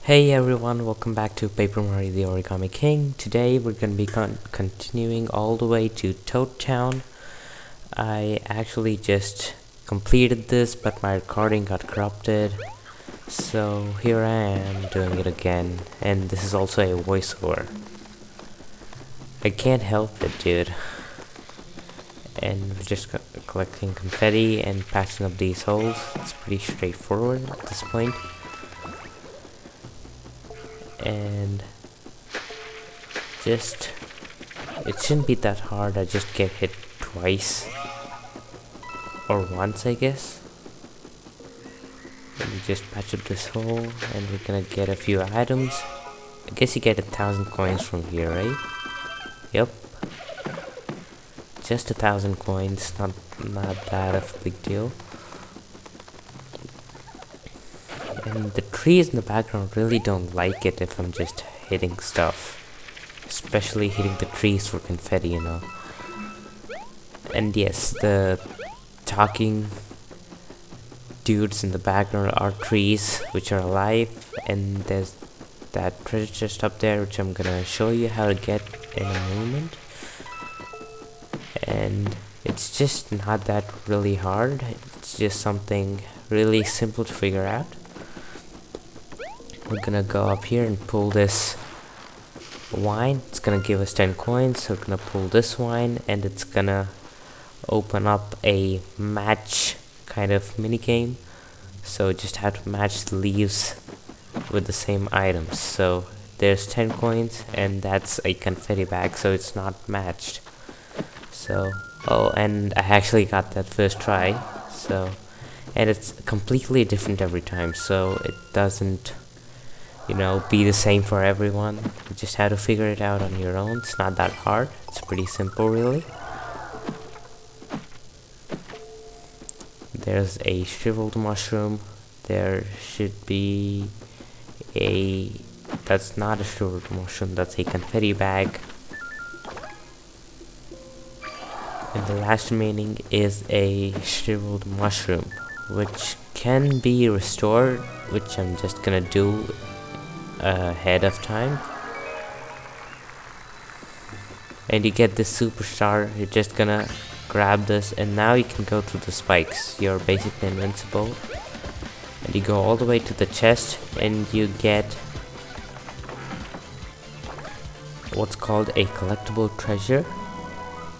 Hey everyone, welcome back to Paper Mario the Origami King. Today we're going to be continuing all the way to Toad Town. I actually just completed this, but my recording got corrupted. So here I am doing it again, and this is also a voiceover. I can't help it, dude. And we're just collecting confetti and patching up these holes. It's pretty straightforward at this point. And it shouldn't be that hard. I just get hit twice or once, I guess. And we just patch up this hole and we're gonna get a few items. I guess you get 1,000 coins from here, right? Yep, just 1,000 coins, not that of a big deal. And the trees in the background really don't like it if I'm just hitting stuff. Especially hitting the trees for confetti, you know. And yes, the talking dudes in the background are trees which are alive. And there's that treasure chest up there which I'm gonna show you how to get in a moment. And it's just not that really hard. It's just something really simple to figure out. We're gonna go up here and pull this wine. It's gonna give us 10 coins. So we're gonna pull this wine and it's gonna open up a match kind of mini game. So just have to match the leaves with the same items. So there's 10 coins and that's a confetti bag, so it's not matched. So and I actually got that first try. So and it's completely different every time, so it doesn't be the same for everyone. You just have to figure it out on your own. It's not that hard. It's pretty simple, really. There's a shriveled mushroom. There should be that's not a shriveled mushroom, that's a confetti bag. And the last remaining is a shriveled mushroom, which can be restored, which I'm just gonna do ahead of time. And you get this superstar. You're just gonna grab this and now you can go through the spikes. You're basically invincible. And you go all the way to the chest and you get what's called a collectible treasure.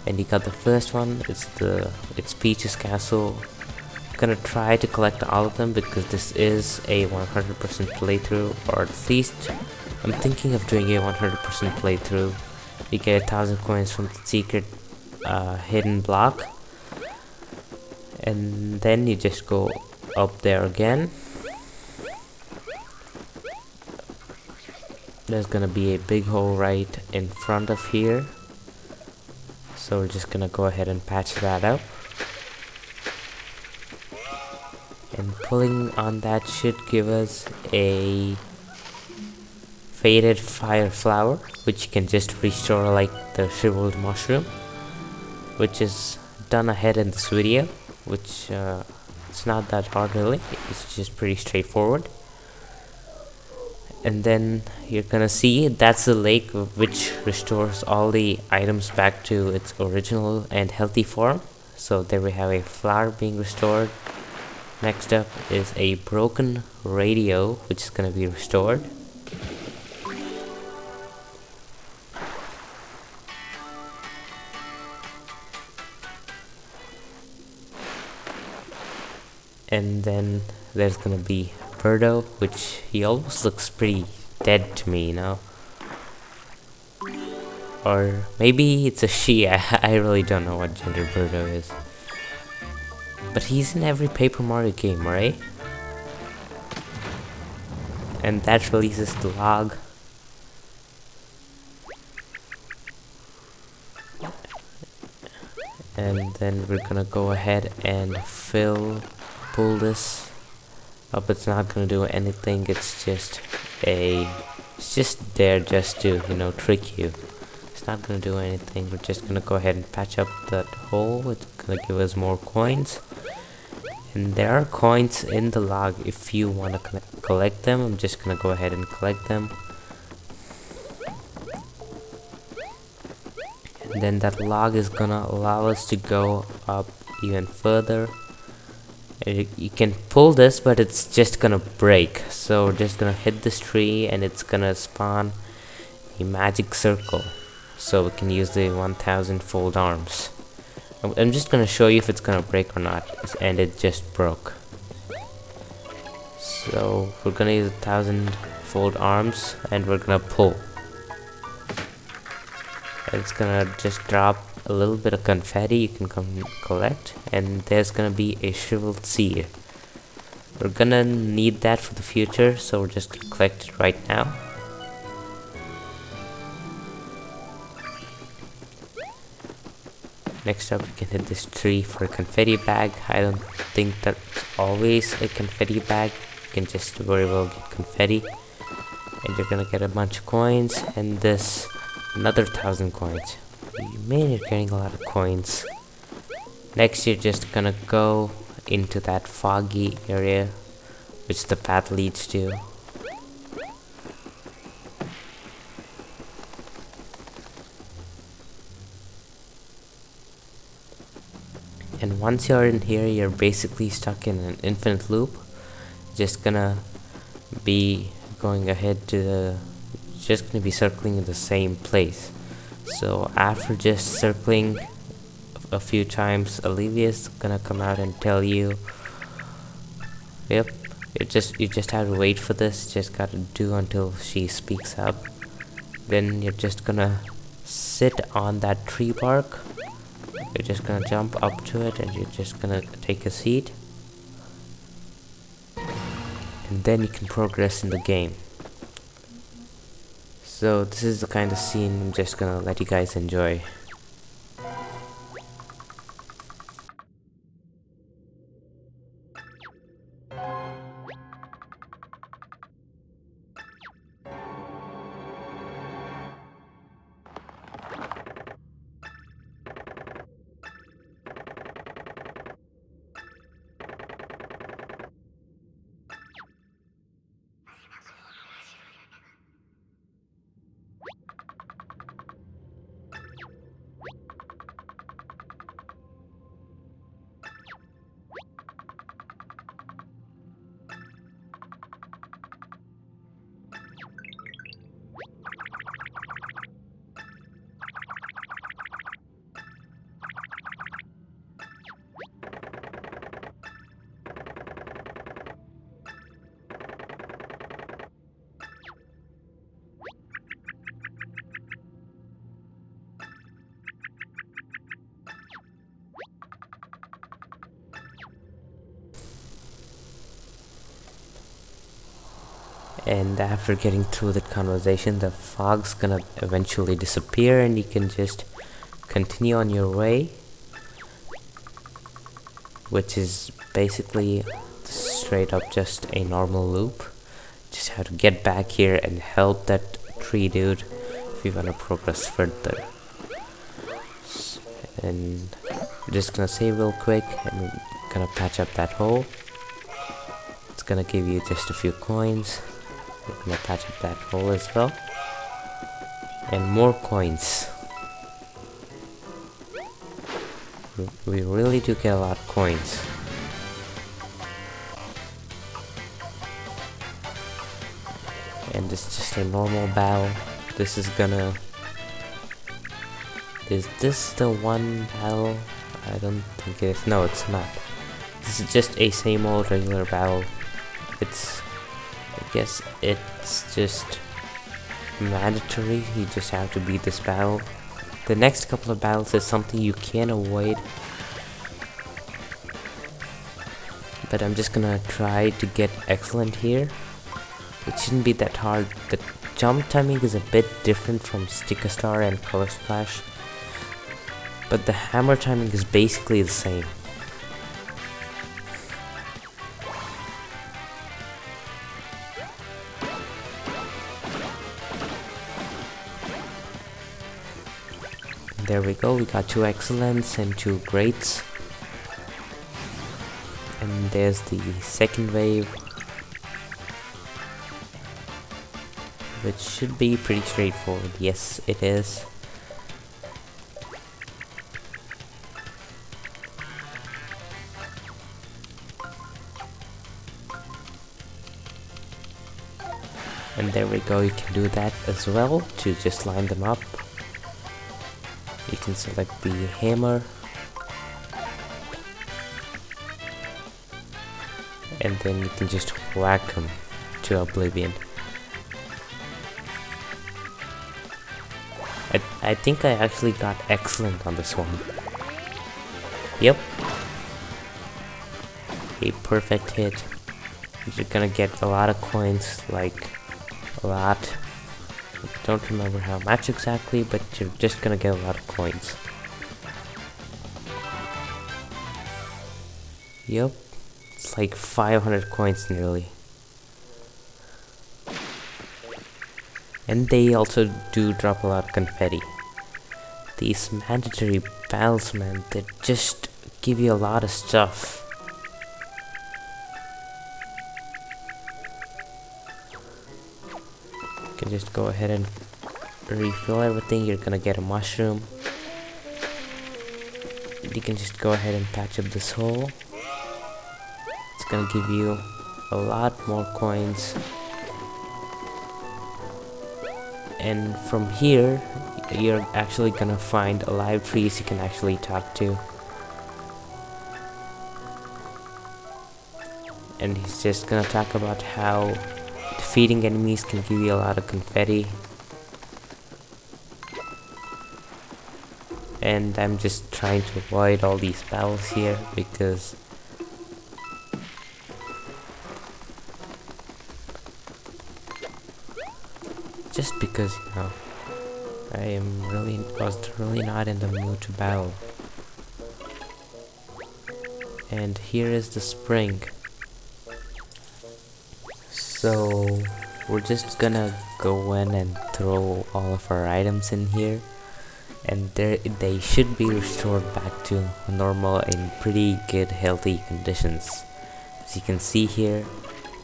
And you got the first one. It's Peach's Castle. I'm gonna try to collect all of them because this is a 100% playthrough, or at least I'm thinking of doing a 100% playthrough. You get 1,000 coins from the secret hidden block, and then you just go up there again. There's gonna be a big hole right in front of here, so we're just gonna go ahead and patch that up. And pulling on that should give us a faded fire flower, which you can just restore like the shriveled mushroom, which is done ahead in this video, which it's not that hard really. It's just pretty straightforward. And then you're gonna see that's the lake which restores all the items back to its original and healthy form. So there we have a flower being restored. Next up is a broken radio, which is going to be restored. And then there's going to be Birdo, which he almost looks pretty dead to me, Or maybe it's a she. I really don't know what gender Birdo is. But he's in every Paper Mario game, right? And that releases the log. And then we're gonna go ahead and pull this up. It's not gonna do anything. It's just there just to, trick you. It's not gonna do anything. We're just gonna go ahead and patch up that hole. It's gonna give us more coins. And there are coins in the log if you want to collect them. I'm just gonna go ahead and collect them. And then that log is gonna allow us to go up even further. You can pull this, but it's just gonna break. So we're just gonna hit this tree and it's gonna spawn a magic circle. So we can use the 1000 fold arms. I'm just gonna show you if it's gonna break or not. And it just broke. So we're gonna use 1000 fold arms and we're gonna pull. It's gonna just drop a little bit of confetti you can come collect, and there's gonna be a shriveled seed. We're gonna need that for the future, so we're just gonna collect it right now. Next up, we can hit this tree for a confetti bag. I don't think that's always a confetti bag. You can just very well get confetti, and you're gonna get a bunch of coins, and this another 1000 coins. Man, you're getting a lot of coins. Next, you're just gonna go into that foggy area which the path leads to. And once you're in here, you're basically stuck in an infinite loop. Just gonna be going ahead to the just gonna be circling in the same place. So after just circling a few times, Olivia's gonna come out and tell you, yep, you just have to wait for this. Just gotta do until she speaks up. Then you're just gonna sit on that tree bark. You're just gonna jump up to it and you're just gonna take a seat, and then you can progress in the game. So this is the kind of scene I'm just gonna let you guys enjoy. And after getting through the conversation, the fog's gonna eventually disappear and you can just continue on your way, which is basically straight up just a normal loop. Just have to get back here and help that tree dude if you wanna progress further. And I'm just gonna save real quick and we're gonna patch up that hole. It's gonna give you just a few coins. We're gonna patch up that hole as well. And more coins. We really do get a lot of coins. And it's just a normal battle. This is gonna... Is this the one battle? I don't think it is. No, it's not. This is just a same old regular battle. It's... I guess it's just mandatory. You just have to beat this battle. The next couple of battles is something you can avoid. But I'm just gonna try to get excellent here. It shouldn't be that hard. The jump timing is a bit different from Sticker Star and Color Splash, but the hammer timing is basically the same. There we go, we got 2 excellents and 2 greats. And there's the second wave, which should be pretty straightforward. Yes, it is. And there we go, you can do that as well to just line them up. You can select the hammer, and then you can just whack them to oblivion. I think I actually got excellent on this one. Yep. A perfect hit. You're gonna get a lot of coins, like a lot. I don't remember how much exactly, but you're just gonna get a lot of coins. Yep. It's like 500 coins nearly. And they also do drop a lot of confetti. These mandatory battles, man, they just give you a lot of stuff. You can just go ahead and refill everything. You're gonna get a mushroom. You can just go ahead and patch up this hole. It's gonna give you a lot more coins. And from here, you're actually gonna find alive trees you can actually talk to. And he's just gonna talk about how defeating enemies can give you a lot of confetti. And I'm just trying to avoid all these battles here because you know, I was really not in the mood to battle. And here is the spring. So we're just gonna go in and throw all of our items in here, and they should be restored back to normal in pretty good healthy conditions, as you can see here.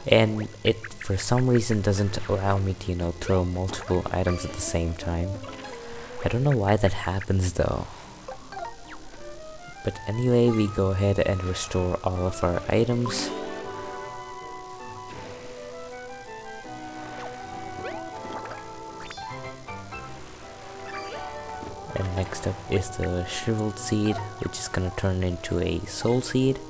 And it for some reason doesn't allow me to, you know, throw multiple items at the same time. I don't know why that happens though. But anyway, we go ahead and restore all of our items. And next up is the shriveled seed, which is gonna turn into a soul seed.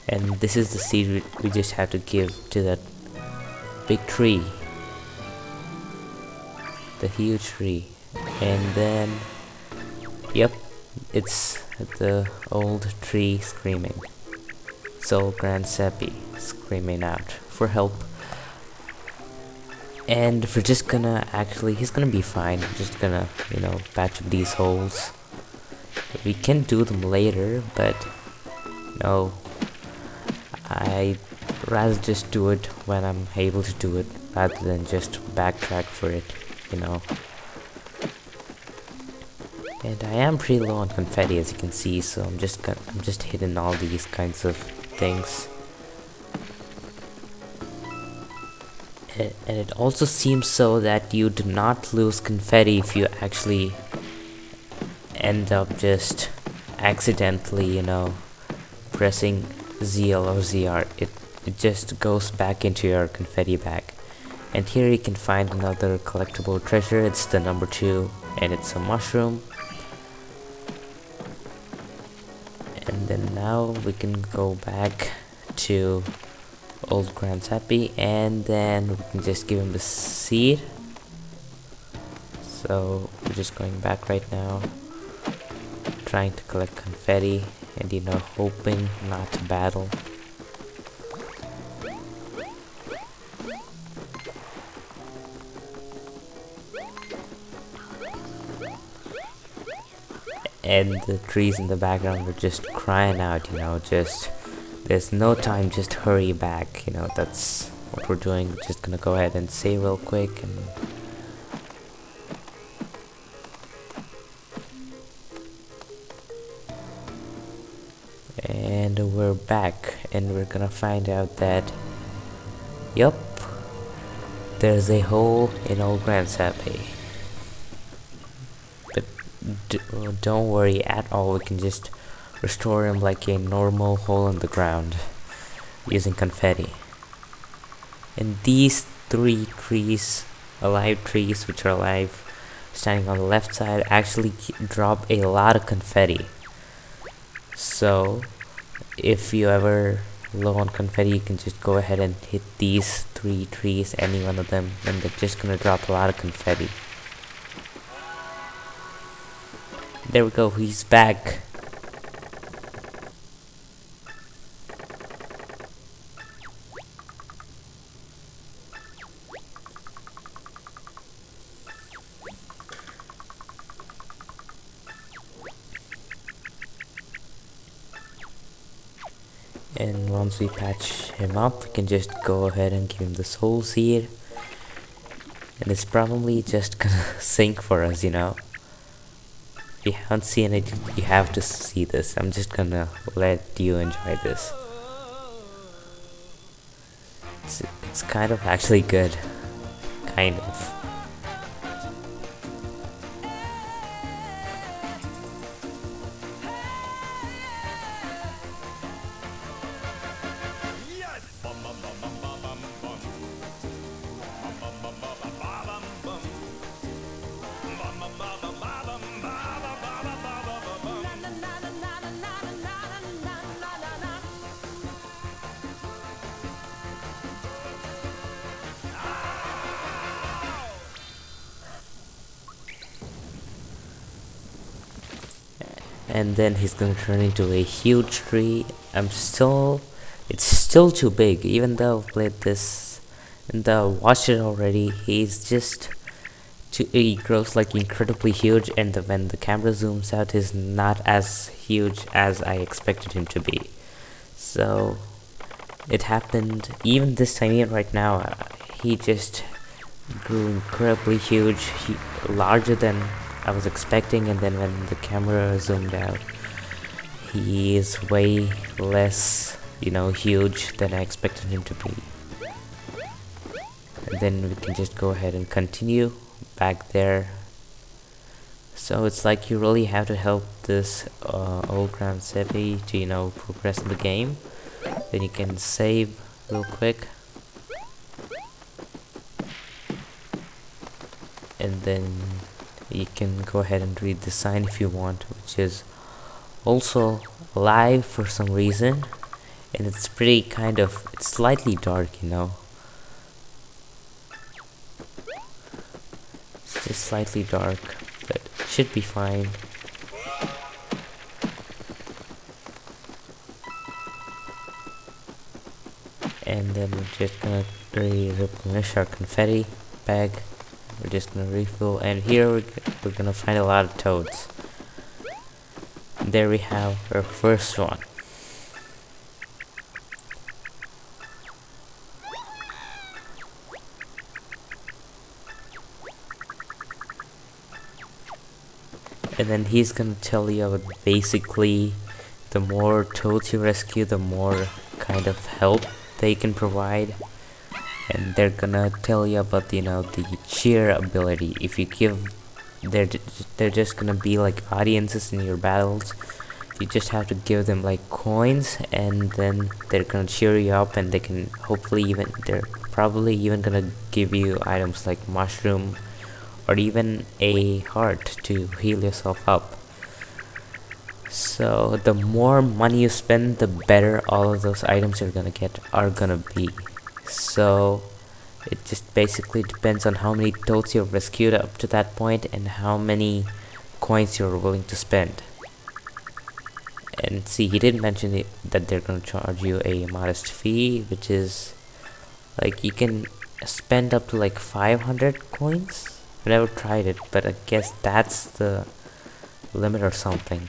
And this is the seed we just have to give to that big tree, the huge tree. And then, yep, it's the old tree screaming. Soul Grand Seppi screaming out for help. And we're just gonna he's gonna be fine. We're just gonna, you know, patch up these holes. We can do them later, but no, I'd rather just do it when I'm able to do it rather than just backtrack for it, you know. And I am pretty low on confetti, as you can see, so I'm just hitting all these kinds of things. And it also seems so that you do not lose confetti if you actually end up just accidentally, you know, pressing ZL or ZR. It just goes back into your confetti bag. And here you can find another collectible treasure. It's the number 2, and it's a mushroom. And then now we can go back to Old Grand Happy, and then we can just give him the seed. So we're just going back right now, trying to collect confetti and, you know, hoping not to battle. And the trees in the background were just crying out, you know, just there's no time, just hurry back, you know. That's what we're doing. We're just gonna go ahead and save real quick. And we're back, and we're gonna find out that, yup, there's a hole in old Grandsappy. But don't worry at all, we can just restore him like a normal hole in the ground using confetti. And these three trees, alive trees which are alive, standing on the left side, actually drop a lot of confetti. So if you ever low on confetti, you can just go ahead and hit these three trees, any one of them, and they're just gonna drop a lot of confetti. There we go, he's back. And once we patch him up, we can just go ahead and give him the soul seed. And it's probably just gonna sink for us, you know. If you haven't seen it, you have to see this. I'm just gonna let you enjoy this. It's kind of actually good. Kind of. And then he's gonna turn into a huge tree. It's still too big, even though I've played this and watched it already. He grows like incredibly huge, and when the camera zooms out, he's not as huge as I expected him to be. So it happened even this time, even right now, he just grew incredibly huge, larger than I was expecting, and then when the camera zoomed out, he is way less, huge than I expected him to be. And then we can just go ahead and continue back there. So it's like you really have to help this old Grandsappy to progress in the game. Then you can save real quick, and then you can go ahead and read the sign if you want, which is also live for some reason, and it's it's slightly dark, it's just slightly dark, but it should be fine. And then we're just gonna replenish our confetti bag. We're just gonna refill, and here we're gonna find a lot of toads. And there we have our first one. And then he's gonna tell you about basically the more toads you rescue, the more kind of help they can provide. And they're gonna tell you about the cheer ability. If you give, they're just gonna be like audiences in your battles. You just have to give them like coins, and then they're gonna cheer you up, and they're probably even gonna give you items like mushroom or even a heart to heal yourself up. So the more money you spend, the better all of those items are gonna be. So it just basically depends on how many toads you've rescued up to that point and how many coins you're willing to spend. And see, he didn't mention that they're going to charge you a modest fee, which is like you can spend up to like 500 coins. I've never tried it, but I guess that's the limit or something.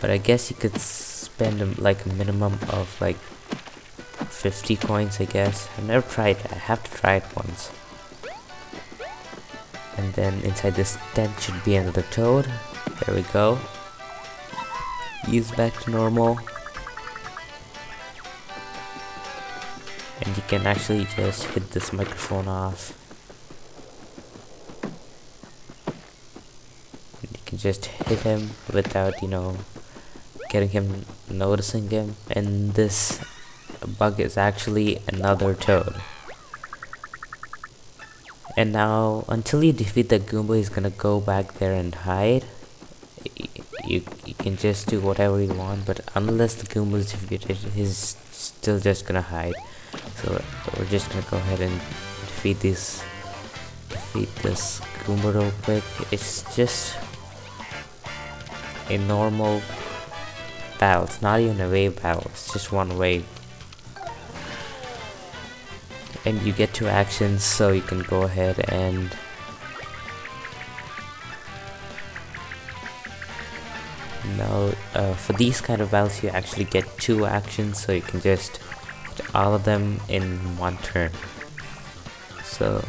But I guess you could spend like a minimum of like 50 coins, I guess. I've never tried it. I have to try it once. And then inside this tent should be another toad. There we go. ease back to normal. And you can actually just hit this microphone off. And you can just hit him without, getting him noticing him. And this bug is actually another toad. And now, until you defeat the Goomba, he's gonna go back there and hide. You can just do whatever you want, but unless the Goomba is defeated, he's still just gonna hide. So we're just gonna go ahead and defeat this Goomba real quick. It's just a normal battle. It's not even a wave battle. It's just one wave. And you get 2 actions, so you can go ahead and now for these kind of battles you actually get 2 actions, so you can just hit all of them in one turn. So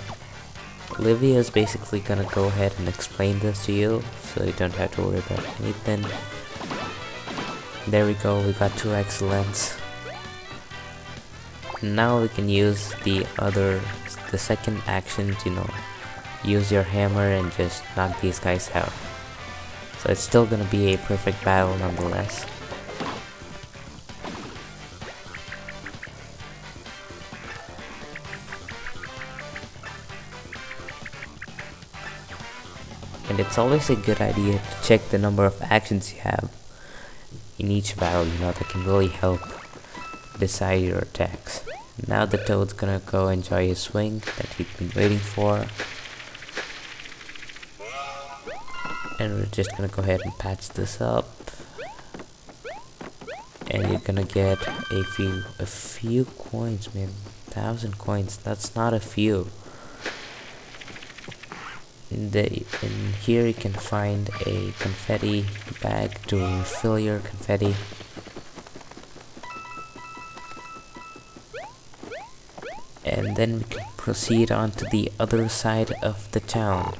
Olivia is basically gonna go ahead and explain this to you, so you don't have to worry about anything. There we go, we got 2 excellence. Now we can use the second action to, use your hammer and just knock these guys out. So it's still gonna be a perfect battle nonetheless. And it's always a good idea to check the number of actions you have in each battle, that can really help decide your attacks. Now the Toad's gonna go enjoy his swing that he's been waiting for. And we're just gonna go ahead and patch this up. And you're gonna get a few coins, man. 1,000 coins, that's not a few. In here you can find a confetti bag to refill your confetti. And then we can proceed on to the other side of the town.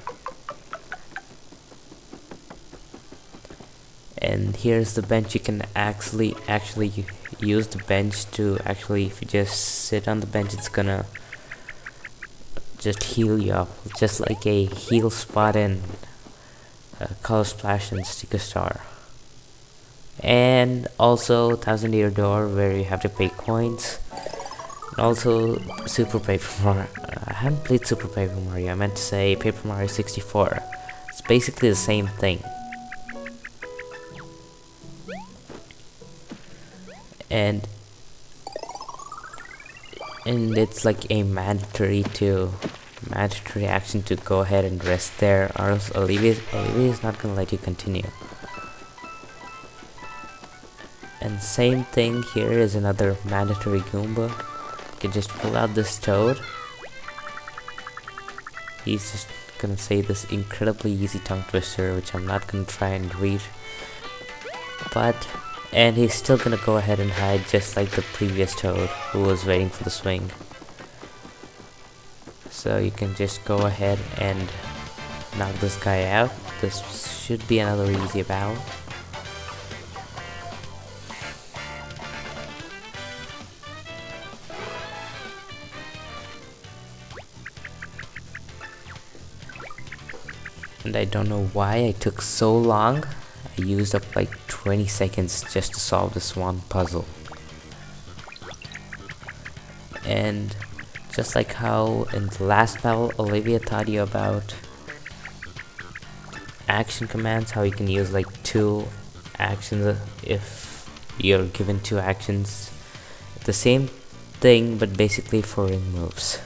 And here's the bench. You can actually use the bench to if you just sit on the bench, it's gonna just heal you up, just like a heal spot in Color Splash and Sticker Star. And also 1000-year door, where you have to pay coins. And also Super Paper Mario. I haven't played Super Paper Mario. I meant to say Paper Mario 64. It's basically the same thing. And it's like a mandatory action to go ahead and rest there, or else Olivia is not gonna let you continue. And same thing here is another mandatory Goomba. You can just pull out this Toad. He's just gonna say this incredibly easy tongue twister, which I'm not gonna try and read. And he's still gonna go ahead and hide, just like the previous Toad who was waiting for the swing. So you can just go ahead and knock this guy out. This should be another easy battle. And I don't know why I took so long. I used up like 20 seconds just to solve this one puzzle. And just like how in the last battle Olivia taught you about action commands, how you can use like 2 actions if you're given 2 actions. The same thing, but basically for ring moves.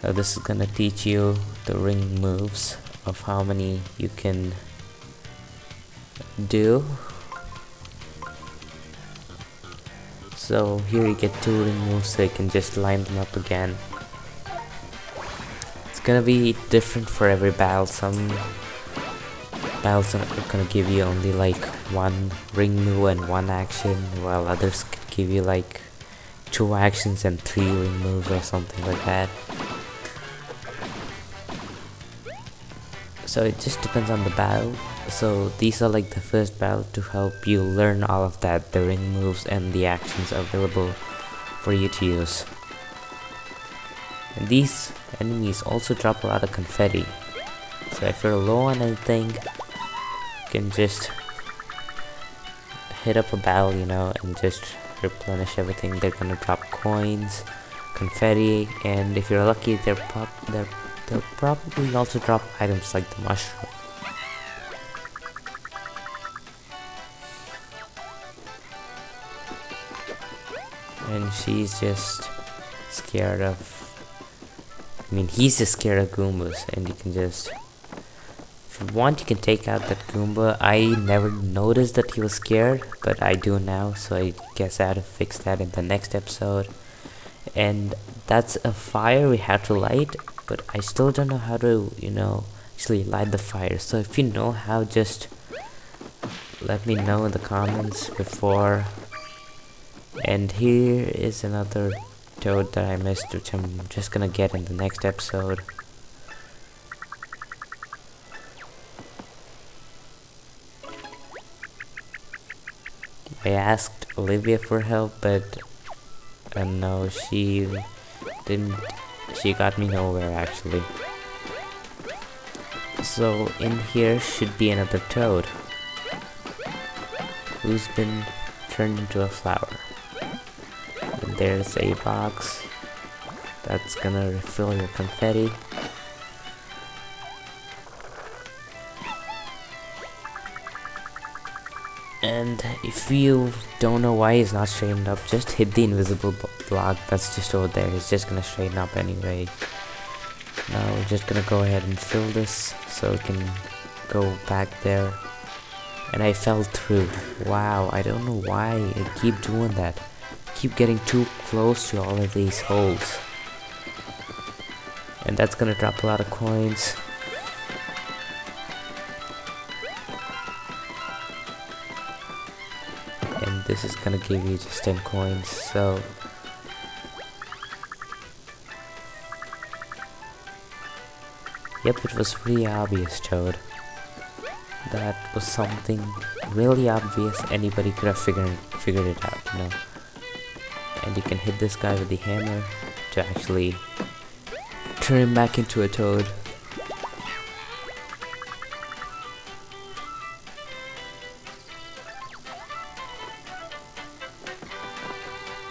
So this is gonna teach you the ring moves of how many you can do. So here you get 2 ring moves, so you can just line them up again. It's gonna be different for every battle. Some battles are gonna give you only like 1 ring move and 1 action, while others could give you like 2 actions and 3 ring moves or something like that. So it just depends on the battle. So these are like the first battle to help you learn all of that, the ring moves and the actions available for you to use. And these enemies also drop a lot of confetti. So if you're low on anything, you can just hit up a battle, and just replenish everything. They're gonna drop coins, confetti, and if you're lucky, they'll probably also drop items like the mushroom. And she's just scared of, he's just scared of Goombas, and you can just, if you want, you can take out that Goomba. I never noticed that he was scared, but I do now, so I guess I have to fix that in the next episode. And that's a fire we have to light, but I still don't know how to, actually light the fire. So if you know how, just let me know in the comments before. And here is another toad that I missed, which I'm just gonna get in the next episode. I asked Olivia for help, but no, she didn't. She got me nowhere actually. So in here should be another toad who's been turned into a flower. And there's a box that's gonna refill your confetti. And if you don't know why he's not straightened up, just hit the invisible block that's just over there. He's just gonna straighten up anyway. Now we're just gonna go ahead and fill this so we can go back there. And I fell through. Wow, I don't know why I keep doing that. I keep getting too close to all of these holes. And that's gonna drop a lot of coins. And this is gonna give you just 10 coins, so yep, it was pretty obvious, Toad. That was something really obvious. Anybody could have figured it out, And you can hit this guy with the hammer to actually turn him back into a toad.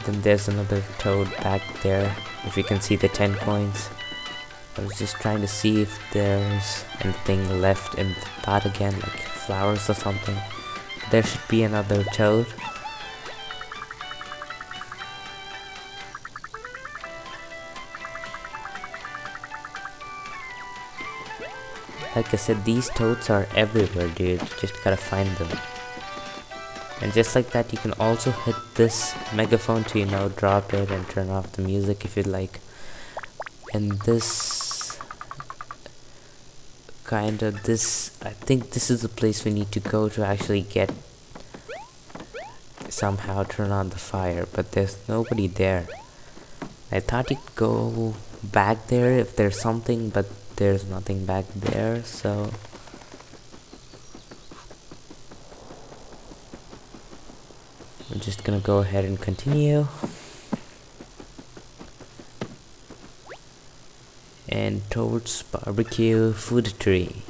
Then there's another toad back there, if you can see the 10 coins. I was just trying to see if there's anything left in the pot again, like flowers or something. There should be another toad. Like I said, these toads are everywhere, dude. You just gotta find them. And just like that, you can also hit this megaphone to, drop it and turn off the music if you'd like. And this I think this is the place we need to go to actually somehow turn on the fire, but there's nobody there. I thought you could go back there if there's something, but there's nothing back there, so I'm just gonna go ahead and continue. And towards barbecue food tree.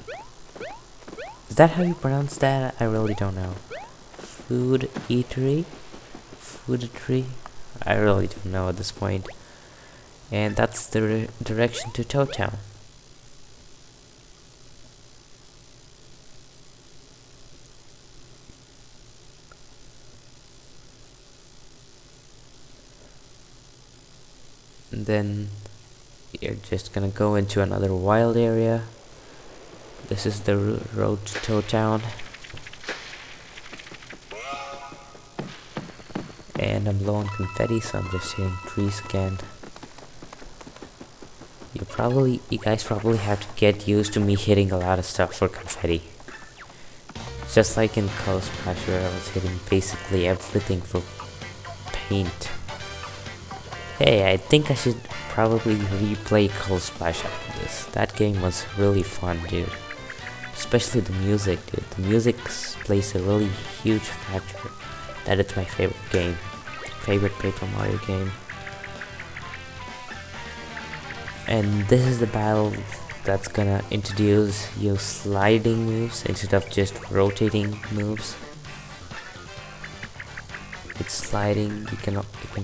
Is that how you pronounce that? I really don't know. Food eatery? Food tree? I really don't know at this point. And that's the direction to Toad Town. And then you're just gonna go into another wild area. This is the road to Toad Town. And I'm low on confetti, so I'm just hitting trees again. You guys probably have to get used to me hitting a lot of stuff for confetti. Just like in Color Splash, where I was hitting basically everything for paint. Hey, I think I should probably replay Color Splash after this. That game was really fun, dude. especially the music, dude. The music plays a really huge factor. That is my favorite Paper Mario game. And this is the battle that's gonna introduce you sliding moves instead of just rotating moves. It's sliding, you can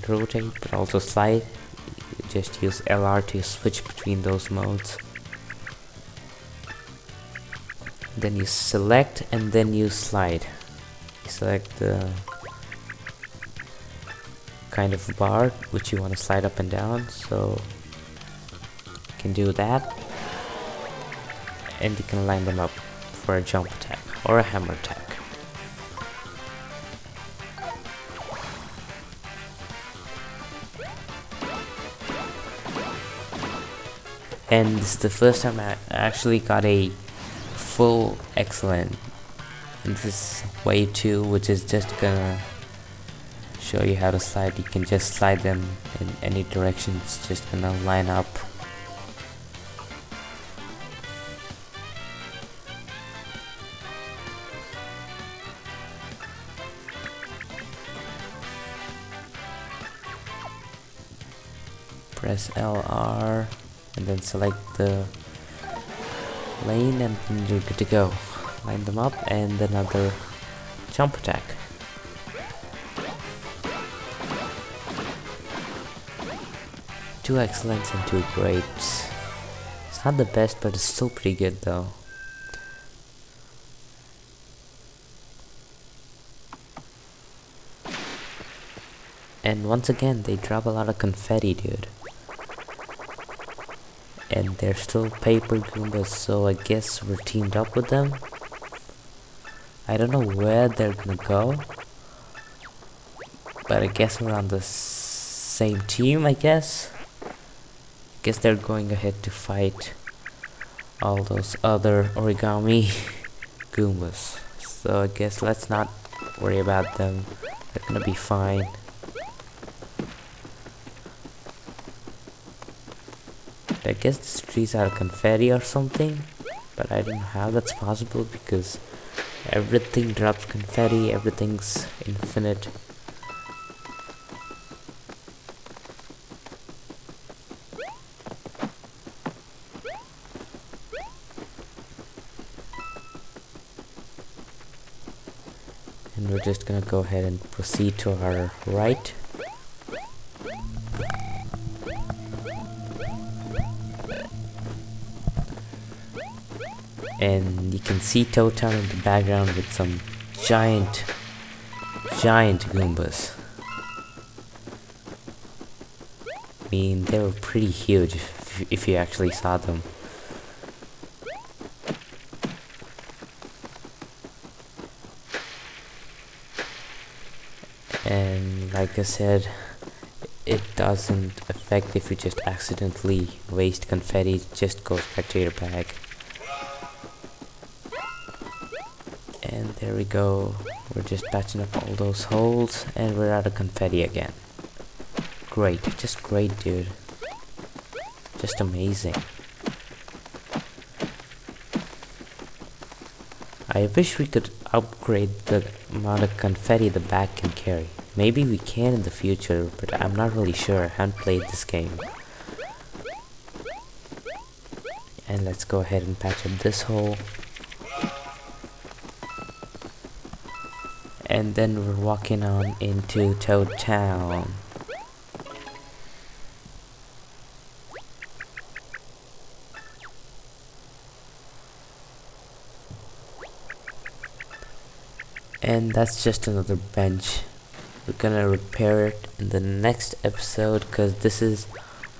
rotate but also slide. You just use LR to switch between those modes. Then you select and then you slide. You select the kind of bar which you want to slide up and down, so you can do that, and you can line them up for a jump attack or a hammer attack. And this is the first time I actually got a full excellent. And this is wave 2, which is just gonna show you how to slide. You can just slide them in any direction. It's just gonna line up. Press LR and then select the lane, and then you're good to go. Line them up and another jump attack. Two excellents and two greats. It's not the best, but it's still pretty good though. And once again, they drop a lot of confetti, dude. And they're still paper Goombas, so I guess we're teamed up with them. I don't know where they're gonna go, but I guess we're on the same team, I guess. Guess they're going ahead to fight all those other Origami Goombas. So I guess let's not worry about them. They're gonna be fine. I guess this tree's out of confetti or something, but I don't know how that's possible because everything drops confetti, everything's infinite. And we're just gonna go ahead and proceed to our right. And you can see Totem in the background with some giant Goombas. I mean, they were pretty huge if you actually saw them. And like I said, it doesn't affect if you just accidentally waste confetti, it just goes back to your bag. And there we go, we're just patching up all those holes and we're out of confetti again. Great, just great, dude. Just amazing. I wish we could upgrade the amount of confetti the bag can carry. Maybe we can in the future, but I'm not really sure. I haven't played this game. And let's go ahead and patch up this hole. And then we're walking on into Toad Town. And that's just another bench. We're gonna repair it in the next episode, because this is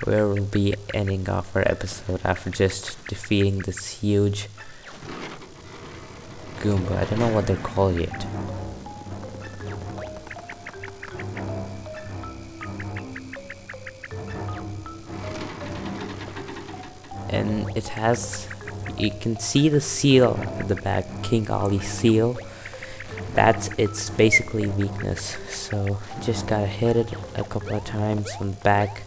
where we'll be ending off our episode after just defeating this huge Goomba. I don't know what they're called yet. And it has, you can see the seal at the back, King Ali seal. That's its basically weakness, so just gotta hit it a couple of times from the back.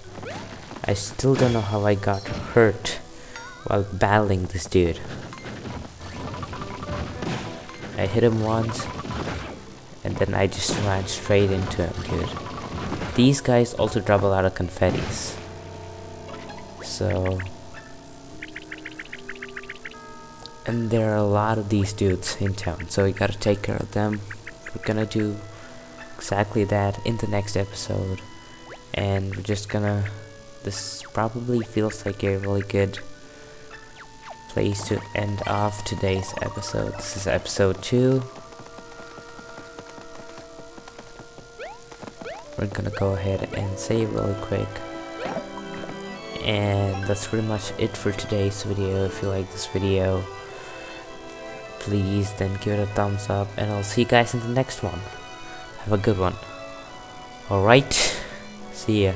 I still don't know how I got hurt while battling this dude. I hit him once, and then I just ran straight into him, dude. These guys also drop a lot of confettis. So, and there are a lot of these dudes in town, so you gotta take care of them. We're gonna do exactly that in the next episode, and we're just gonna, this probably feels like a really good place to end off today's episode. This is episode 2. We're gonna go ahead and save really quick, and that's pretty much it for today's video. If you like this video, please then give it a thumbs up, and I'll see you guys in the next one. Have a good one. Alright, see ya.